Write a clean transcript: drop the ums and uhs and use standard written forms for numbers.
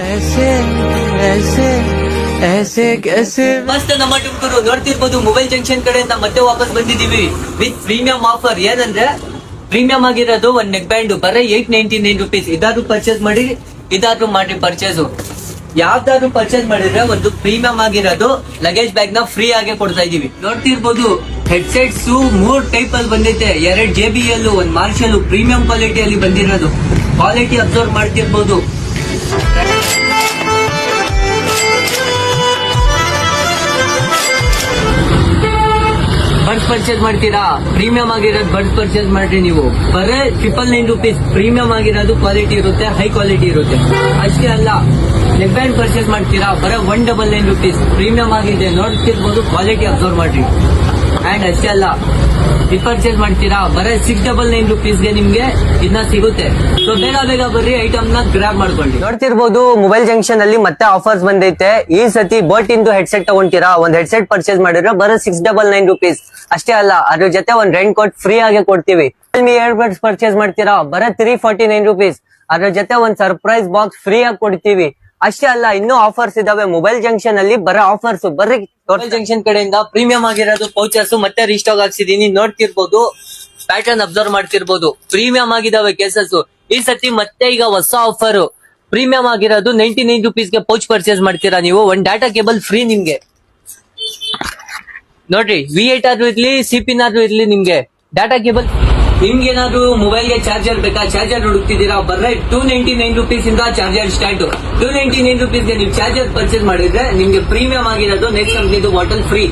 ऐसे ऐसे ऐसे कैसे ಮಸ್ತ್ ನಮ್ಮ ಟುಕರು ನೋಡ್ತಿರ್ಬೋದು ಮೊಬೈಲ್ ಜಂಕ್ಷನ್ ಕಡೆಯಿಂದ ಮತ್ತೆ ವಾಪಸ್ ಬಂದಿದೀವಿ ವಿತ್ ಪ್ರೀಮಿಯಂ ಆಫರ್. ಏನಂದ್ರೆ ಪ್ರೀಮಿಯಂ ಆಗಿರೋದು ಒಂದ್ ನೆಕ್ ಬ್ಯಾಂಡ್ ಬರೀ 899 ರುಪೀಸ್. ಇದಾದ್ರೂ ಪರ್ಚೇಸ್ ಮಾಡಿ, ಇದಾದ್ರೂ ಮಾಡಿ ಪರ್ಚೇಸ್. ಯಾವ್ದಾದ್ರು ಪರ್ಚೇಸ್ ಮಾಡಿದ್ರೆ ಒಂದು ಪ್ರೀಮಿಯಂ ಆಗಿರೋದು ಲಗೇಜ್ ಬ್ಯಾಗ್ ನ ಫ್ರೀ ಆಗಿ ಕೊಡ್ತಾ ಇದೀವಿ. ನೋಡ್ತಿರ್ಬೋದು ಹೆಡ್ಸೆಟ್ಸ್ 3 ಟೈಪ್ ಅಲ್ಲಿ ಬಂದೈತೆ. 2 JBL, 1 ಮಾರ್ಷಲ್ ಪ್ರೀಮಿಯಂ ಕ್ವಾಲಿಟಿಯಲ್ಲಿ ಬಂದಿರೋದು. ಕ್ವಾಲಿಟಿ ಅಬ್ಸರ್ವ್ ಮಾಡ್ತಿರ್ಬೋದು. ಬಡ್ಸ್ ಪರ್ಚೇಸ್ ಮಾಡ್ತೀರಾ, ಪ್ರೀಮಿಯಂ ಆಗಿರೋದು ಬಡ್ಸ್ ಪರ್ಚೇಸ್ ಮಾಡ್ರಿ ನೀವು. ಬರೀ 999 ರುಪೀಸ್. ಪ್ರೀಮಿಯಂ ಆಗಿರೋದು ಕ್ವಾಲಿಟಿ ಇರುತ್ತೆ, ಹೈ ಕ್ವಾಲಿಟಿ ಇರುತ್ತೆ. ಅಷ್ಟೇ ಅಲ್ಲ, ನೆಕ್ ಬ್ಯಾಂಡ್ ಪರ್ಚೇಸ್ ಮಾಡ್ತೀರಾ, ಬರೀ 199 ರುಪೀಸ್. ಪ್ರೀಮಿಯಂ ಆಗಿದೆ, ನೋಡ್ತಿರ್ಬೋದು, ಕ್ವಾಲಿಟಿ ಅಬ್ಸರ್ವ್ ಮಾಡ್ರಿ. ಅಂಡ್ ಅಷ್ಟೇ ಅಲ್ಲ, ಇದು ಪರ್ಚೇಸ್ ಮಾಡ್ತೀರಾ, ಬರೀ 699 ರುಪೀಸ್ಗೆ ನಿಮ್ಗೆ ಇದನ್ನ ಸಿಗುತ್ತೆ. ಸೊ ಬೇಗ ಬೇಗ ಬರ್ರಿ, ಐಟಮ್ ನ ಗ್ರಾಬ್ ಮಾಡ್ಕೊಳ್ಳಿ. ನೋಡ್ತಿರ್ಬೋದು ಮೊಬೈಲ್ ಜಂಕ್ಷನ್ ಅಲ್ಲಿ ಮತ್ತೆ ಆಫರ್ಸ್ ಬಂದೈತೆ. ಈ ಸತಿ ಬೋಟ್ ಇಂದು ಹೆಡ್ಸೆಟ್ ತಗೊಂತೀರಾ, ಒಂದ್ ಹೆಡ್ಸೆಟ್ ಪರ್ಚೇಸ್ ಮಾಡಿದ್ರೆ ಬರೀ 699 ರುಪೀಸ್. ಅಷ್ಟೇ ಅಲ್ಲ, ಅದ್ರ ಜೊತೆ ಒಂದ್ ರೆಂಟ್ ಕೋಟ್ ಫ್ರೀ ಆಗಿ ಕೊಡ್ತೀವಿ. ಇಯರ್ಬಡ್ಸ್ ಪರ್ಚೇಸ್ ಮಾಡ್ತೀರಾ, ಬರೀ 349 ರುಪೀಸ್. ಅದ್ರ ಜೊತೆ ಒಂದ್ ಸರ್ಪ್ರೈಸ್ ಬಾಕ್ಸ್ ಫ್ರೀ ಆಗಿ ಕೊಡ್ತೀವಿ. ಅಷ್ಟೇ ಅಲ್ಲ, ಇನ್ನೂ ಆಫರ್ಸ್ ಇದಾವೆ ಮೊಬೈಲ್ ಜಂಕ್ಷನ್ ಅಲ್ಲಿ. ಬರೋ ಆಫರ್ಸ್ ಬರ್ರಿ. ಮೊಬೈಲ್ ಜಂಕ್ಷನ್ ಕಡೆಯಿಂದ ಪ್ರೀಮಿಯಂ ಆಗಿರೋದು ಪೌಚರ್ಸ್ ಮತ್ತೆ ರೀಸ್ಟಾಕ್ ಹಾಕ್ಸಿದೀನಿ. ನೋಡ್ತಿರ್ಬೋದು, ಪ್ಯಾಟರ್ನ್ ಅಬ್ಸರ್ವ್ ಮಾಡ್ತಿರ್ಬೋದು. ಪ್ರೀಮಿಯಂ ಆಗಿದಾವೆ ಕೇಸಸ್. ಈ ಸತಿ ಮತ್ತೆ ಈಗ ಹೊಸ ಆಫರ್ ಪ್ರೀಮಿಯಂ ಆಗಿರೋದು 99 ರುಪೀಸ್ಗೆ ಪೌಚ್ ಪರ್ಚೇಸ್ ಮಾಡ್ತೀರಾ ನೀವು, ಒಂದ್ ಡಾಟಾ ಕೇಬಲ್ ಫ್ರೀ ನಿಮ್ಗೆ. ನೋಡ್ರಿ, V8 ಆದ್ರೂ ಇರ್ಲಿ, CP ಆದ್ರೂ ಇರ್ಲಿ, ನಿಮ್ಗೆ ಡಾಟಾ ಕೇಬಲ್. ನಿಮ್ಗೇನಾದ್ರು ಮೊಬೈಲ್ಗೆ ಚಾರ್ಜರ್ ಬೇಕಾ, ಚಾರ್ಜರ್ ಹುಡುಕ್ತಿದ್ದೀರಾ, ಬರ್ರೆ 299 ರುಪೀಸ್ ಇಂದ ಚಾರ್ಜರ್ ಸ್ಟಾರ್ಟ್. 299 ರುಪೀಸ್ಗೆ ನೀವು ಚಾರ್ಜರ್ ಪರ್ಚೇಸ್ ಮಾಡಿದ್ರೆ ನಿಮ್ಗೆ ಪ್ರೀಮಿಯಂ ಆಗಿರೋದು ನೆಕ್ಸ್ಟ್ ಕಂಪ್ನಿದು ಬಾಟಲ್ ಫ್ರೀ.